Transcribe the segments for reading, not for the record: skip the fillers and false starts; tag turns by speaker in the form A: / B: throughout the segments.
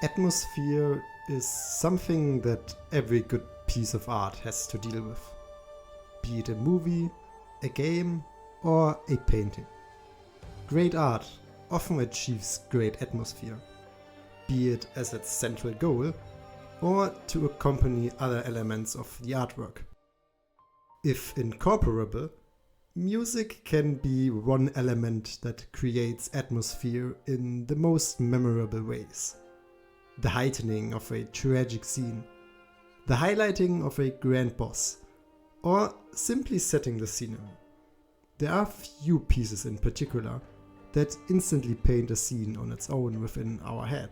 A: Atmosphere is something that every good piece of art has to deal with. Be it a movie, a game, or a painting. Great art often achieves great atmosphere, be it as its central goal or to accompany other elements of the artwork. If incorporable, music can be one element that creates atmosphere in the most memorable ways. The heightening of a tragic scene, the highlighting of a grand boss, or simply setting the scenery. There are few pieces in particular that instantly paint a scene on its own within our head.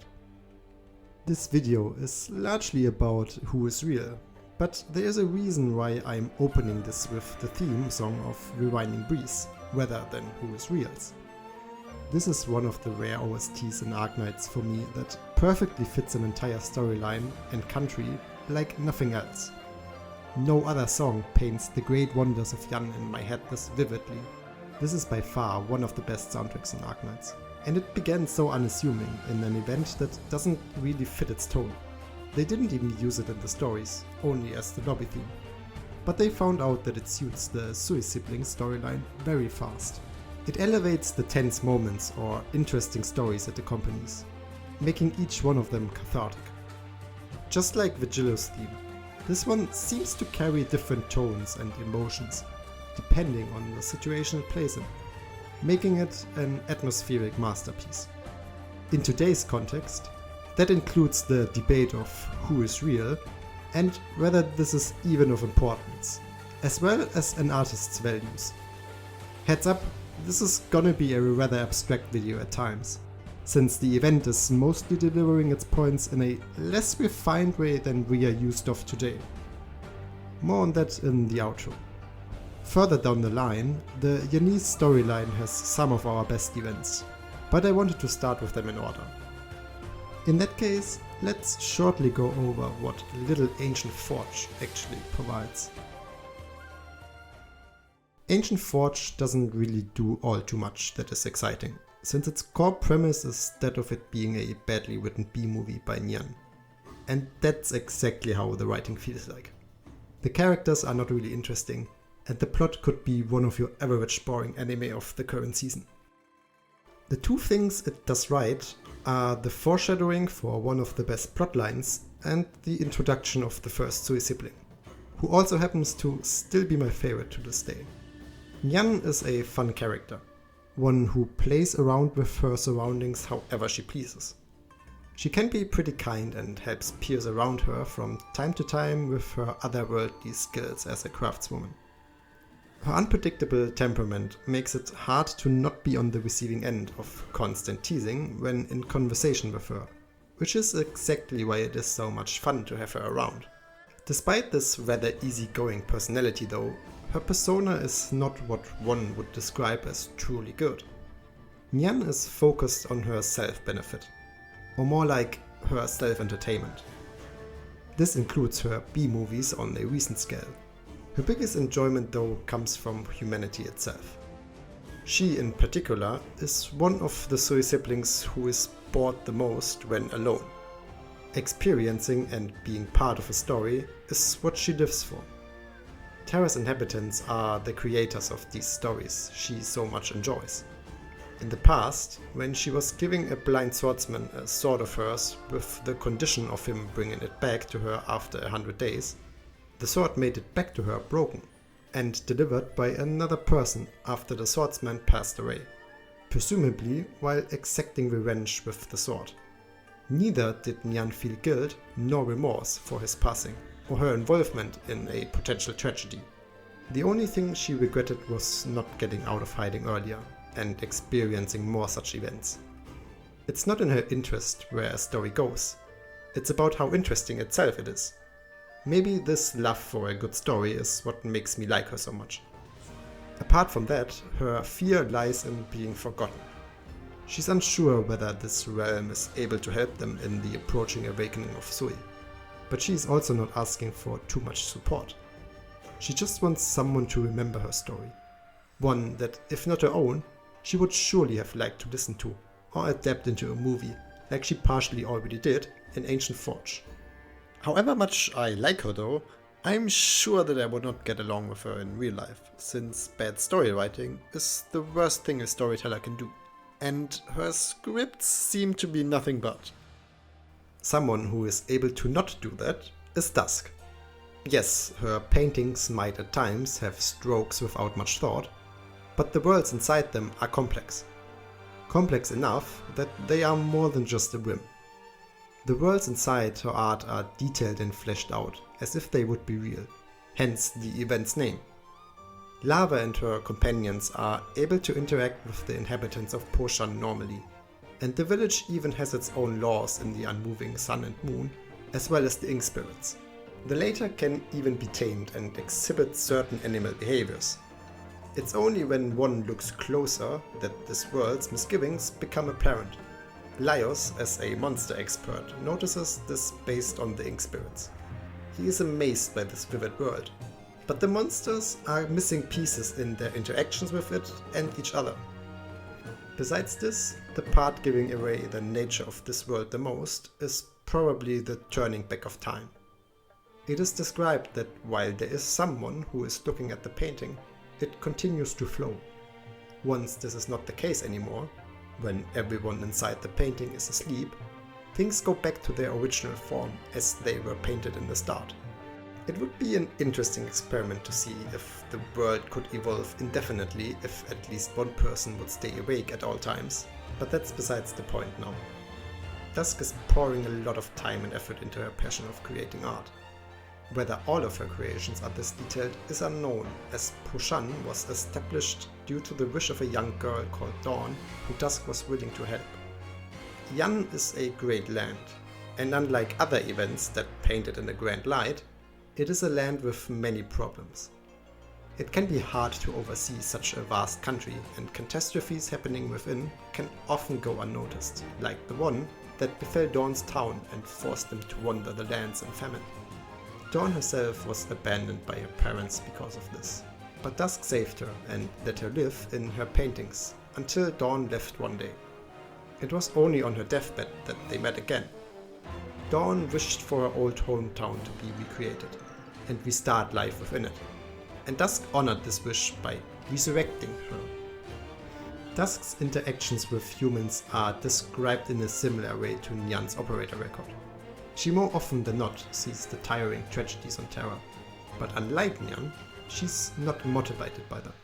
A: This video is largely about Who is Real, but there is a reason why I'm opening this with the theme song of Rewinding Breeze, rather than Who is Real's. This is one of the rare OSTs in Arknights for me that perfectly fits an entire storyline and country like nothing else. No other song paints the great wonders of Yan in my head this vividly. This is by far one of the best soundtracks in Arknights, and it began so unassuming in an event that doesn't really fit its tone. They didn't even use it in the stories, only as the lobby theme. But they found out that it suits the Sui siblings storyline very fast. It elevates the tense moments or interesting stories it accompanies, making each one of them cathartic. Just like Vigilio's theme, this one seems to carry different tones and emotions, depending on the situation it plays in, making it an atmospheric masterpiece. In today's context, that includes the debate of who is real and whether this is even of importance, as well as an artist's values. Heads up, this is gonna be a rather abstract video at times, since the event is mostly delivering its points in a less refined way than we are used of today. More on that in the outro. Further down the line, the Yanese storyline has some of our best events, but I wanted to start with them in order. In that case, let's shortly go over what Little Ancient Forge actually provides. Ancient Forge doesn't really do all too much that is exciting, since its core premise is that of it being a badly written B-movie by Nian. And that's exactly how the writing feels like. The characters are not really interesting, and the plot could be one of your average boring anime of the current season. The two things it does right are the foreshadowing for one of the best plotlines and the introduction of the first Sui sibling, who also happens to still be my favorite to this day. Nian is a fun character, one who plays around with her surroundings however she pleases. She can be pretty kind and helps peers around her from time to time with her otherworldly skills as a craftswoman. Her unpredictable temperament makes it hard to not be on the receiving end of constant teasing when in conversation with her, which is exactly why it is so much fun to have her around. Despite this rather easygoing personality though, her persona is not what one would describe as truly good. Nian is focused on her self-benefit, or more like her self-entertainment. This includes her B-movies on a recent scale. Her biggest enjoyment though comes from humanity itself. She in particular is one of the Sui siblings who is bored the most when alone. Experiencing and being part of a story is what she lives for. Terra's inhabitants are the creators of these stories she so much enjoys. In the past, when she was giving a blind swordsman a sword of hers with the condition of him bringing it back to her after 100 days, the sword made it back to her broken and delivered by another person after the swordsman passed away, presumably while exacting revenge with the sword. Neither did Nian feel guilt nor remorse for his passing, or her involvement in a potential tragedy. The only thing she regretted was not getting out of hiding earlier and experiencing more such events. It's not in her interest where a story goes, it's about how interesting itself it is. Maybe this love for a good story is what makes me like her so much. Apart from that, her fear lies in being forgotten. She's unsure whether this realm is able to help them in the approaching awakening of Sui. But she is also not asking for too much support. She just wants someone to remember her story. One that, if not her own, she would surely have liked to listen to, or adapt into a movie, like she partially already did in Ancient Forge. However much I like her though, I'm sure that I would not get along with her in real life, since bad story writing is the worst thing a storyteller can do, and her scripts seem to be nothing but. Someone who is able to not do that is Dusk. Yes, her paintings might at times have strokes without much thought, but the worlds inside them are complex. Complex enough that they are more than just a whim. The worlds inside her art are detailed and fleshed out, as if they would be real, hence the event's name. Lava and her companions are able to interact with the inhabitants of Po-Shan normally, and the village even has its own laws in the unmoving sun and moon, as well as the ink spirits. The latter can even be tamed and exhibit certain animal behaviors. It's only when one looks closer that this world's misgivings become apparent. Laios, as a monster expert, notices this based on the ink spirits. He is amazed by this vivid world, but the monsters are missing pieces in their interactions with it and each other. Besides this, the part giving away the nature of this world the most is probably the turning back of time. It is described that while there is someone who is looking at the painting, it continues to flow. Once this is not the case anymore, when everyone inside the painting is asleep, things go back to their original form as they were painted in the start. It would be an interesting experiment to see if the world could evolve indefinitely if at least one person would stay awake at all times, but that's besides the point now. Dusk is pouring a lot of time and effort into her passion of creating art. Whether all of her creations are this detailed is unknown, as Po-Shan was established due to the wish of a young girl called Dawn, who Dusk was willing to help. Yan is a great land, and unlike other events that paint it in a grand light, it is a land with many problems. It can be hard to oversee such a vast country, and catastrophes happening within can often go unnoticed, like the one that befell Dawn's town and forced them to wander the lands in famine. Dawn herself was abandoned by her parents because of this, but Dusk saved her and let her live in her paintings until Dawn left one day. It was only on her deathbed that they met again. Dawn wished for her old hometown to be recreated and restart life within it, and Dusk honored this wish by resurrecting her. Dusk's interactions with humans are described in a similar way to Nian's operator record. She more often than not sees the tiring tragedies on Terra, but unlike Nian, she's not motivated by them.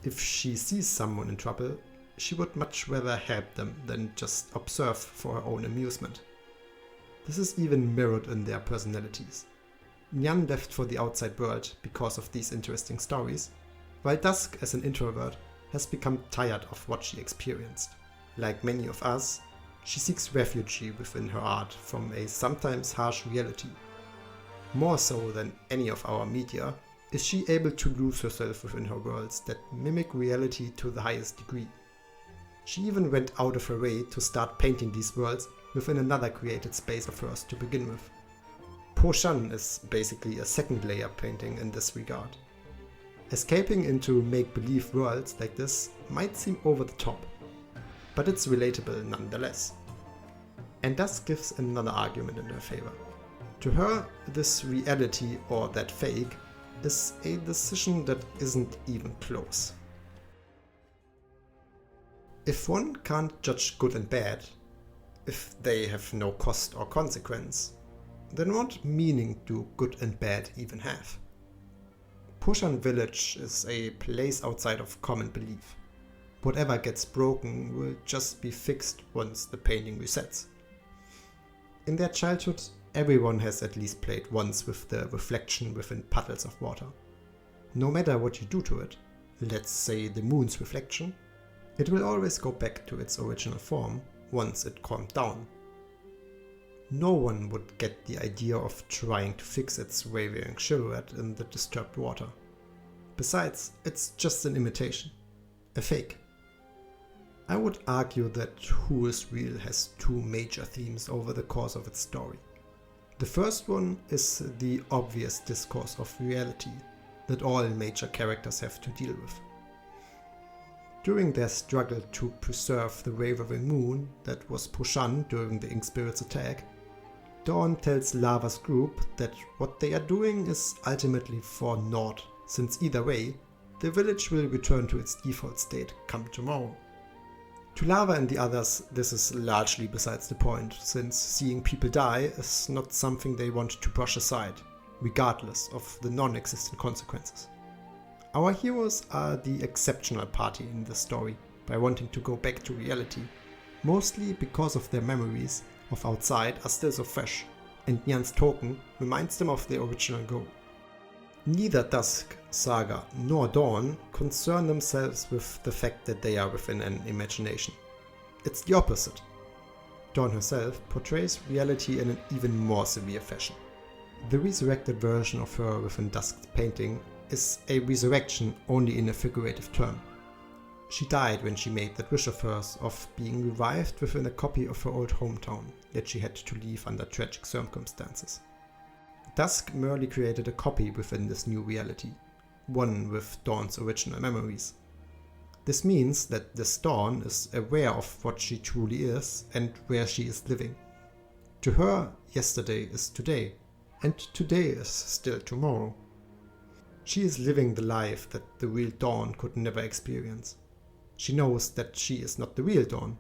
A: If she sees someone in trouble, she would much rather help them than just observe for her own amusement. This is even mirrored in their personalities. Nian left for the outside world because of these interesting stories, while Dusk as an introvert has become tired of what she experienced. Like many of us, she seeks refuge within her art from a sometimes harsh reality. More so than any of our media, is she able to lose herself within her worlds that mimic reality to the highest degree. She even went out of her way to start painting these worlds within another created space of hers to begin with. Po-Shan is basically a second layer painting in this regard. Escaping into make-believe worlds like this might seem over the top, but it's relatable nonetheless. And Dusk gives another argument in her favor. To her, this reality or that fake is a decision that isn't even close. If one can't judge good and bad, if they have no cost or consequence, then what meaning do good and bad even have? Po-Shan Village is a place outside of common belief. Whatever gets broken will just be fixed once the painting resets. In their childhood, everyone has at least played once with the reflection within puddles of water. No matter what you do to it, let's say the moon's reflection, it will always go back to its original form once it calmed down. No one would get the idea of trying to fix its wavering silhouette in the disturbed water. Besides, it's just an imitation, a fake. I would argue that Who is Real has two major themes over the course of its story. The first one is the obvious discourse of reality that all major characters have to deal with. During their struggle to preserve the wavering moon that was Po-Shan during the Ink Spirit's attack, Dawn tells Lava's group that what they are doing is ultimately for naught, since either way, the village will return to its default state come tomorrow. To Lava and the others, this is largely besides the point, since seeing people die is not something they want to brush aside, regardless of the non-existent consequences. Our heroes are the exceptional party in this story by wanting to go back to reality, mostly because of their memories of outside are still so fresh, and Nian's token reminds them of their original goal. Neither Dusk, Saga, nor Dawn concern themselves with the fact that they are within an imagination. It's the opposite. Dawn herself portrays reality in an even more severe fashion. The resurrected version of her within Dusk's painting is a resurrection only in a figurative term. She died when she made that wish of hers of being revived within a copy of her old hometown that she had to leave under tragic circumstances. Dusk merely created a copy within this new reality, one with Dawn's original memories. This means that this Dawn is aware of what she truly is and where she is living. To her, yesterday is today, and today is still tomorrow. She is living the life that the real Dawn could never experience. She knows that she is not the real Dawn,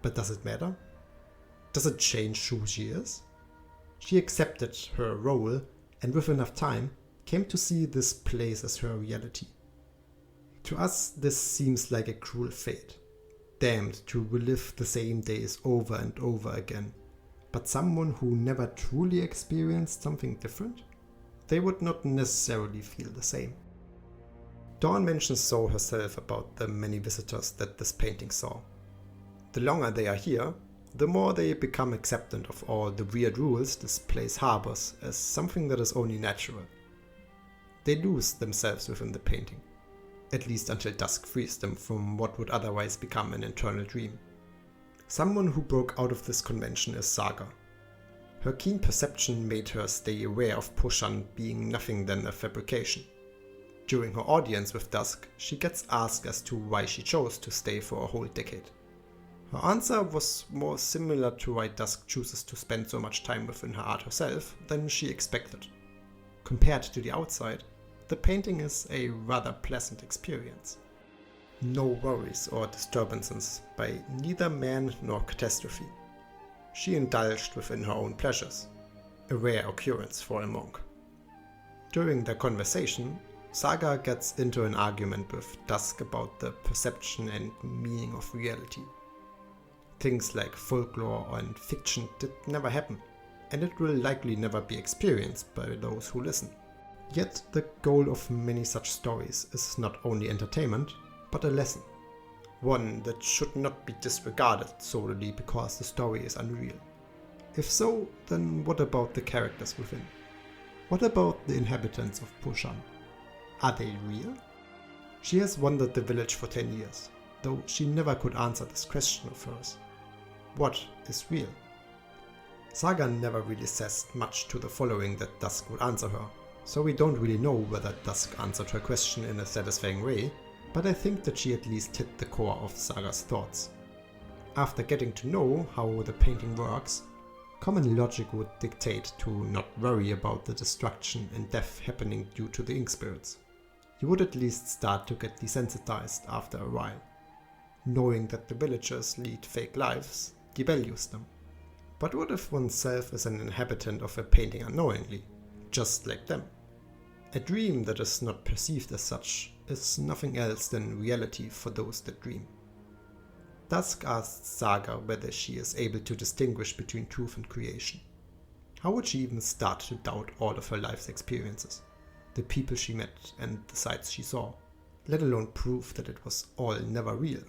A: but does it matter? Does it change who she is? She accepted her role and with enough time came to see this place as her reality. To us, this seems like a cruel fate, damned to relive the same days over and over again. But someone who never truly experienced something different? They would not necessarily feel the same. Dawn mentions so herself about the many visitors that this painting saw. The longer they are here, the more they become acceptant of all the weird rules this place harbors as something that is only natural. They lose themselves within the painting, at least until Dusk frees them from what would otherwise become an eternal dream. Someone who broke out of this convention is Saga. Her keen perception made her stay aware of Po-Shan being nothing than a fabrication. During her audience with Dusk, she gets asked as to why she chose to stay for a whole decade. Her answer was more similar to why Dusk chooses to spend so much time within her art herself than she expected. Compared to the outside, the painting is a rather pleasant experience. No worries or disturbances by neither man nor catastrophe. She indulged within her own pleasures, a rare occurrence for a monk. During their conversation, Saga gets into an argument with Dusk about the perception and meaning of reality. Things like folklore and fiction did never happen, and it will likely never be experienced by those who listen. Yet the goal of many such stories is not only entertainment, but a lesson. One that should not be disregarded solely because the story is unreal. If so, then what about the characters within? What about the inhabitants of Po-Shan? Are they real? She has wandered the village for 10 years, though she never could answer this question of hers. What is real? Saga never really says much to the following that Dusk would answer her, so we don't really know whether Dusk answered her question in a satisfying way, but I think that she at least hit the core of Saga's thoughts. After getting to know how the painting works, common logic would dictate to not worry about the destruction and death happening due to the ink spirits. You would at least start to get desensitized after a while. Knowing that the villagers lead fake lives devalues them. But what if oneself is an inhabitant of a painting unknowingly, just like them? A dream that is not perceived as such is nothing else than reality for those that dream. Dusk asks Saga whether she is able to distinguish between truth and creation. How would she even start to doubt all of her life's experiences, the people she met and the sights she saw, let alone prove that it was all never real?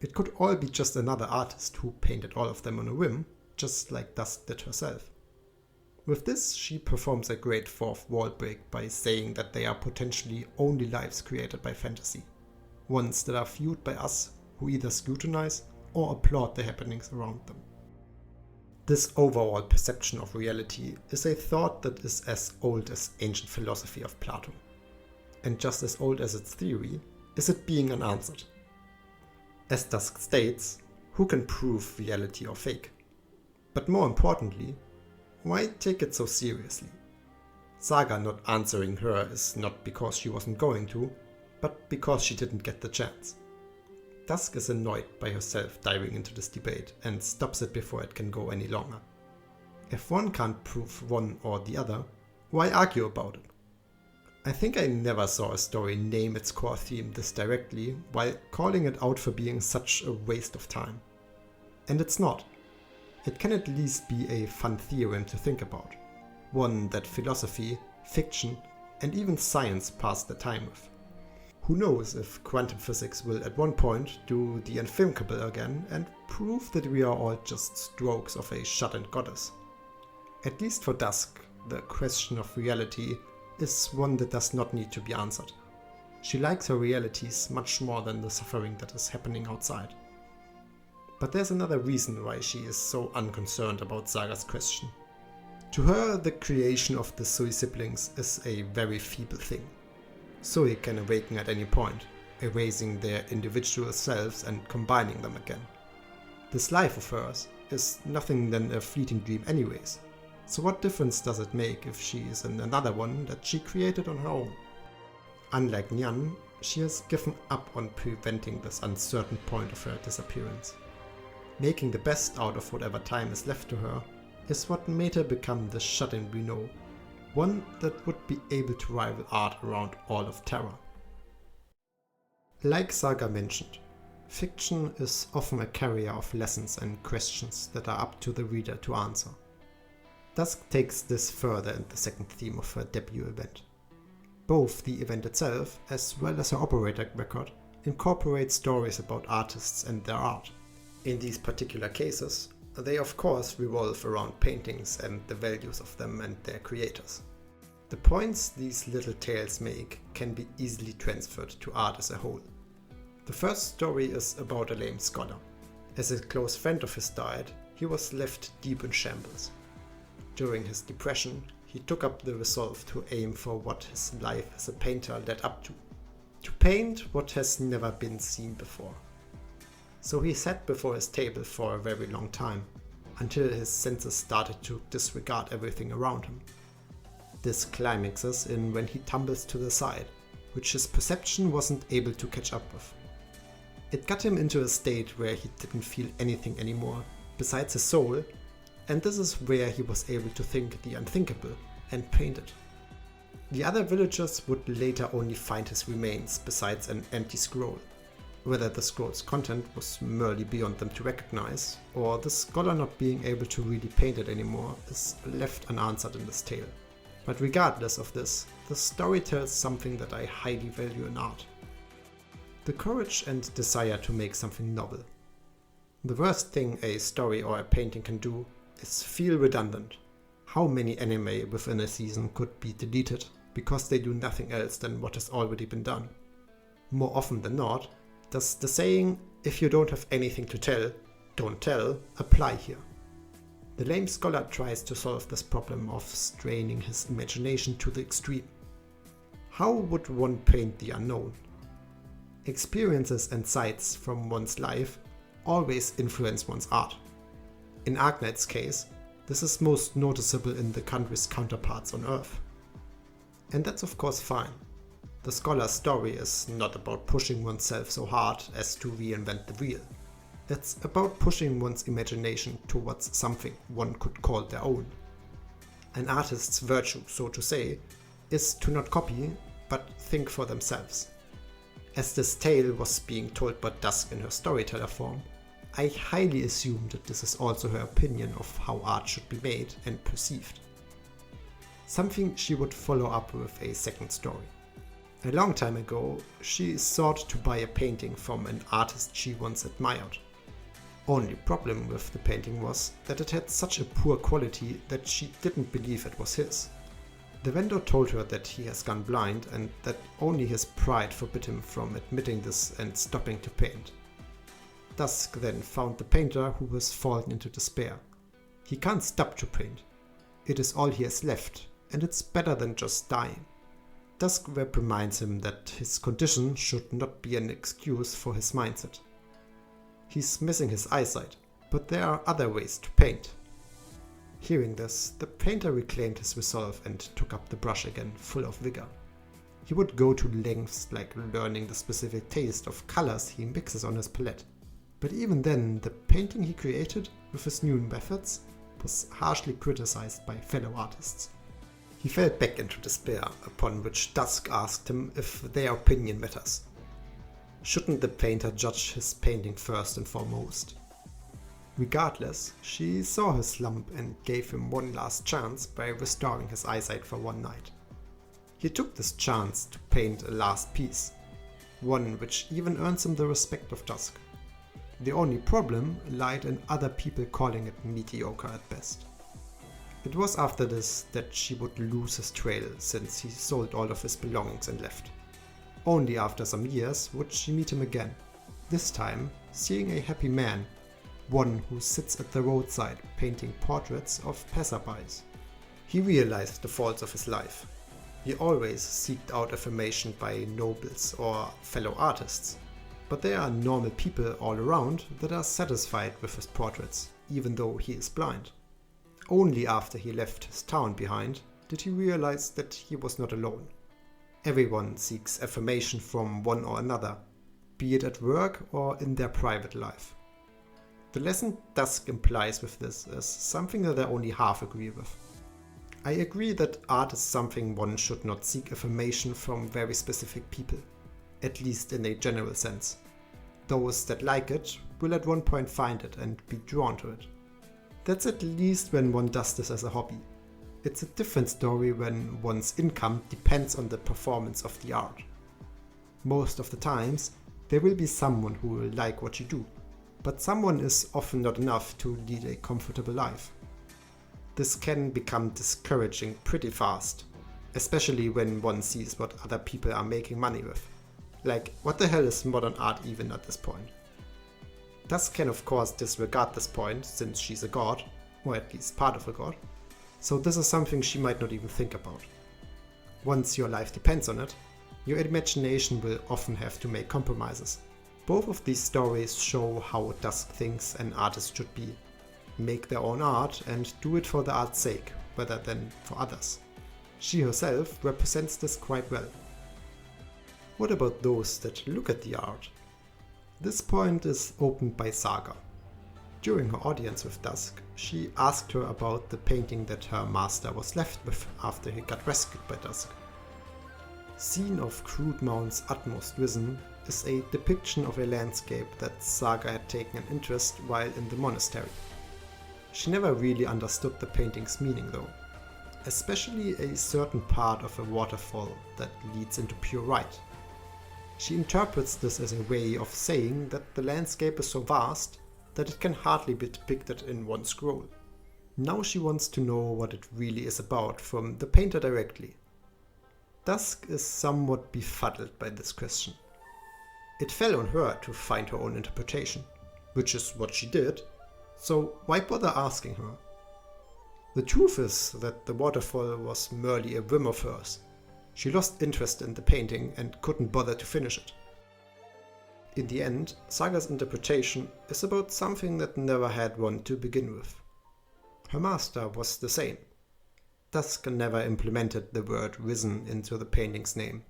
A: It could all be just another artist who painted all of them on a whim, just like Dusk did herself. With this, she performs a great fourth wall break by saying that they are potentially only lives created by fantasy, ones that are viewed by us who either scrutinize or applaud the happenings around them. This overall perception of reality is a thought that is as old as ancient philosophy of Plato, and just as old as its theory is it being unanswered. As Dusk states, who can prove reality or fake? But more importantly, Why take it so seriously? Saga not answering her is not because she wasn't going to, but because she didn't get the chance. Dusk is annoyed by herself diving into this debate and stops it before it can go any longer. If one can't prove one or the other, why argue about it? I think I never saw a story name its core theme this directly while calling it out for being such a waste of time. And it's not. It can at least be a fun theorem to think about, one that philosophy, fiction, and even science pass the time with. Who knows if quantum physics will at one point do the unthinkable again and prove that we are all just strokes of a shut-in goddess. At least for Dusk, the question of reality is one that does not need to be answered. She likes her realities much more than the suffering that is happening outside. But there's another reason why she is so unconcerned about Saga's question. To her, the creation of the Sui siblings is a very feeble thing. Sui can awaken at any point, erasing their individual selves and combining them again. This life of hers is nothing than a fleeting dream anyways, so what difference does it make if she is in another one that she created on her own? Unlike Nian, she has given up on preventing this uncertain point of her disappearance. Making the best out of whatever time is left to her is what made her become the shut-in we know, one that would be able to rival art around all of Terra. Like Saga mentioned, fiction is often a carrier of lessons and questions that are up to the reader to answer. Dusk takes this further in the second theme of her debut event. Both the event itself, as well as her operator record, incorporate stories about artists and their art. In these particular cases, they of course revolve around paintings and the values of them and their creators. The points these little tales make can be easily transferred to art as a whole. The first story is about a lame scholar. As a close friend of his died, he was left deep in shambles. During his depression, he took up the resolve to aim for what his life as a painter led up to paint what has never been seen before. So he sat before his table for a very long time, until his senses started to disregard everything around him. This climaxes in when he tumbles to the side, which his perception wasn't able to catch up with. It got him into a state where he didn't feel anything anymore, besides his soul, and this is where he was able to think the unthinkable and paint it. The other villagers would later only find his remains besides an empty scroll. Whether the scroll's content was merely beyond them to recognize, or the scholar not being able to really paint it anymore, is left unanswered in this tale. But regardless of this, the story tells something that I highly value in art. The courage and desire to make something novel. The worst thing a story or a painting can do is feel redundant. How many anime within a season could be deleted because they do nothing else than what has already been done? More often than not, does the saying, if you don't have anything to tell, don't tell, apply here? The lame scholar tries to solve this problem of straining his imagination to the extreme. How would one paint the unknown? Experiences and sights from one's life always influence one's art. In Arknights' case, this is most noticeable in the country's counterparts on Earth. And that's of course fine. The scholar's story is not about pushing oneself so hard as to reinvent the wheel. It's about pushing one's imagination towards something one could call their own. An artist's virtue, so to say, is to not copy, but think for themselves. As this tale was being told by Dusk in her storyteller form, I highly assume that this is also her opinion of how art should be made and perceived. Something she would follow up with a second story. A long time ago, she sought to buy a painting from an artist she once admired. Only problem with the painting was that it had such a poor quality that she didn't believe it was his. The vendor told her that he has gone blind and that only his pride forbid him from admitting this and stopping to paint. Dusk then found the painter who has fallen into despair. He can't stop to paint. It is all he has left, and it's better than just dying. Dusk reminds him that his condition should not be an excuse for his mindset. He's missing his eyesight, but there are other ways to paint. Hearing this, the painter reclaimed his resolve and took up the brush again, full of vigor. He would go to lengths like learning the specific taste of colors he mixes on his palette. But even then, the painting he created with his new methods was harshly criticized by fellow artists. He fell back into despair, upon which Dusk asked him if their opinion matters. Shouldn't the painter judge his painting first and foremost? Regardless, she saw his slump and gave him one last chance by restoring his eyesight for one night. He took this chance to paint a last piece, one which even earns him the respect of Dusk. The only problem lied in other people calling it mediocre at best. It was after this that she would lose his trail, since he sold all of his belongings and left. Only after some years would she meet him again, this time seeing a happy man, one who sits at the roadside painting portraits of passerbys. He realized the faults of his life. He always sought out affirmation by nobles or fellow artists, but there are normal people all around that are satisfied with his portraits, even though he is blind. Only after he left his town behind did he realize that he was not alone. Everyone seeks affirmation from one or another, be it at work or in their private life. The lesson Dusk implies with this is something that I only half agree with. I agree that art is something one should not seek affirmation from very specific people, at least in a general sense. Those that like it will at one point find it and be drawn to it. That's at least when one does this as a hobby. It's a different story when one's income depends on the performance of the art. Most of the times, there will be someone who will like what you do, but someone is often not enough to lead a comfortable life. This can become discouraging pretty fast, especially when one sees what other people are making money with. Like, what the hell is modern art even at this point? Dusk can of course disregard this point, since she's a god, or at least part of a god, so this is something she might not even think about. Once your life depends on it, your imagination will often have to make compromises. Both of these stories show how Dusk thinks an artist should be. Make their own art and do it for the art's sake, rather than for others. She herself represents this quite well. What about those that look at the art? This point is opened by Saga. During her audience with Dusk, she asked her about the painting that her master was left with after he got rescued by Dusk. Scene of crude Mount's utmost risen is a depiction of a landscape that Saga had taken an interest while in the monastery. She never really understood the painting's meaning though, especially a certain part of a waterfall that leads into pure light. She interprets this as a way of saying that the landscape is so vast that it can hardly be depicted in one scroll. Now she wants to know what it really is about from the painter directly. Dusk is somewhat befuddled by this question. It fell on her to find her own interpretation, which is what she did, so why bother asking her? The truth is that the waterfall was merely a whim of hers. She lost interest in the painting and couldn't bother to finish it. In the end, Saga's interpretation is about something that never had one to begin with. Her master was the same. Dusk never implemented the word risen into the painting's name.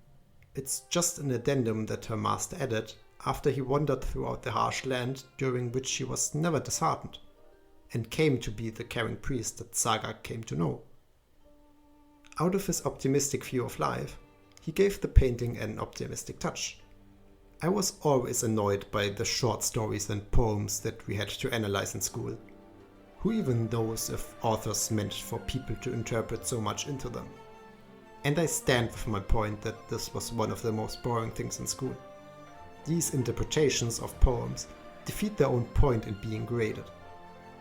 A: It's just an addendum that her master added after he wandered throughout the harsh land during which he was never disheartened, and came to be the caring priest that Saga came to know. Out of his optimistic view of life, he gave the painting an optimistic touch. I was always annoyed by the short stories and poems that we had to analyze in school. Who even knows if authors meant for people to interpret so much into them? And I stand with my point that this was one of the most boring things in school. These interpretations of poems defeat their own point in being graded.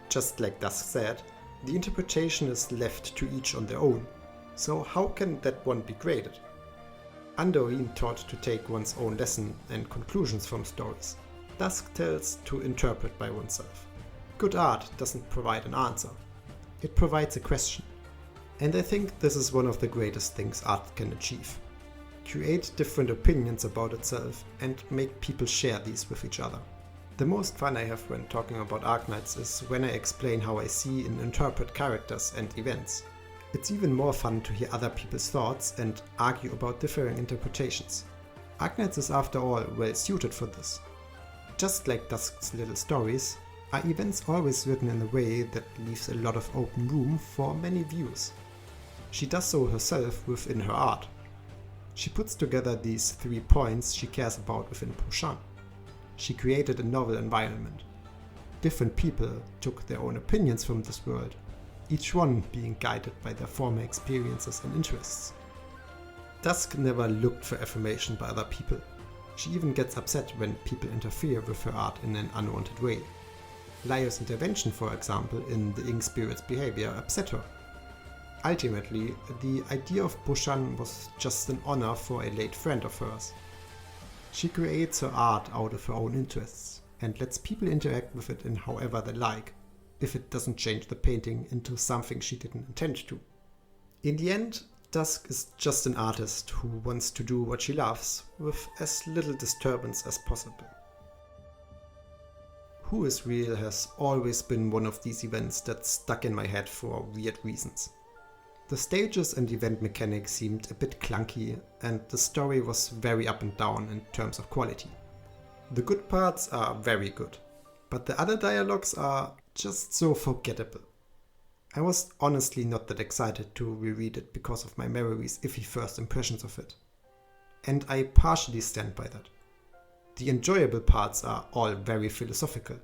A: Just like Dusk said, the interpretation is left to each on their own, so how can that one be graded? Andorin taught to take one's own lesson and conclusions from stories. Dusk tells to interpret by oneself. Good art doesn't provide an answer. It provides a question. And I think this is one of the greatest things art can achieve. Create different opinions about itself and make people share these with each other. The most fun I have when talking about Arknights is when I explain how I see and interpret characters and events. It's even more fun to hear other people's thoughts and argue about differing interpretations. Arknights is after all well suited for this. Just like Dusk's little stories, are events always written in a way that leaves a lot of open room for many views. She does so herself within her art. She puts together these 3 points she cares about within Po-Shan. She created a novel environment. Different people took their own opinions from this world, each one being guided by their former experiences and interests. Dusk never looked for affirmation by other people. She even gets upset when people interfere with her art in an unwanted way. Lyra's intervention, for example, in the Ink Spirit's behavior upset her. Ultimately, the idea of Po-Shan was just an honor for a late friend of hers. She creates her art out of her own interests and lets people interact with it in however they like, if it doesn't change the painting into something she didn't intend to. In the end, Dusk is just an artist who wants to do what she loves with as little disturbance as possible. Who is Real has always been one of these events that stuck in my head for weird reasons. The stages and event mechanics seemed a bit clunky, and the story was very up and down in terms of quality. The good parts are very good, but the other dialogues are just so forgettable. I was honestly not that excited to reread it because of my memory's iffy first impressions of it. And I partially stand by that. The enjoyable parts are all very philosophical,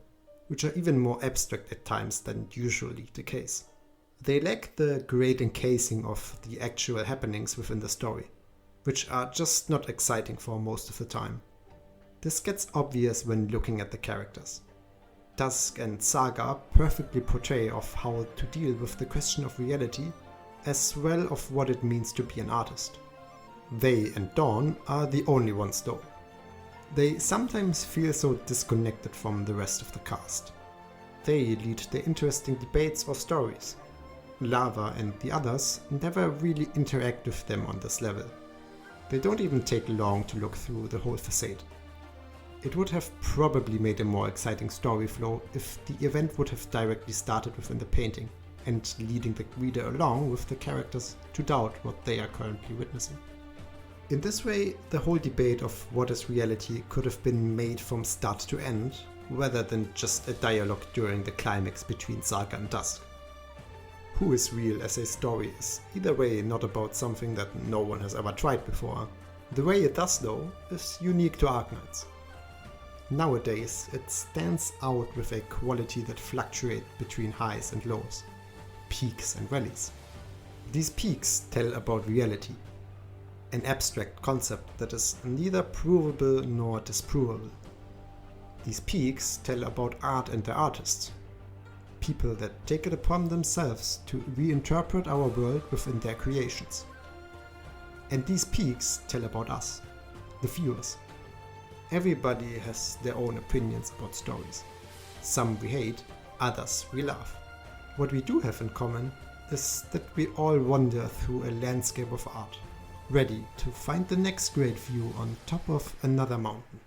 A: which are even more abstract at times than usually the case. They lack the great encasing of the actual happenings within the story, which are just not exciting for most of the time. This gets obvious when looking at the characters. Dusk and Saga perfectly portray of how to deal with the question of reality, as well of what it means to be an artist. They and Dawn are the only ones though. They sometimes feel so disconnected from the rest of the cast. They lead the interesting debates or stories. Lava and the others never really interact with them on this level. They don't even take long to look through the whole facade. It would have probably made a more exciting story flow if the event would have directly started within the painting and leading the reader along with the characters to doubt what they are currently witnessing. In this way, the whole debate of what is reality could have been made from start to end, rather than just a dialogue during the climax between Saga and Dusk. Who is Real as a story is either way not about something that no one has ever tried before. The way it does though is unique to Arknights. Nowadays it stands out with a quality that fluctuates between highs and lows, peaks and valleys. These peaks tell about reality, an abstract concept that is neither provable nor disprovable. These peaks tell about art and the artists, people that take it upon themselves to reinterpret our world within their creations. And these peaks tell about us, the viewers. Everybody has their own opinions about stories. Some we hate, others we love. What we do have in common is that we all wander through a landscape of art, ready to find the next great view on top of another mountain.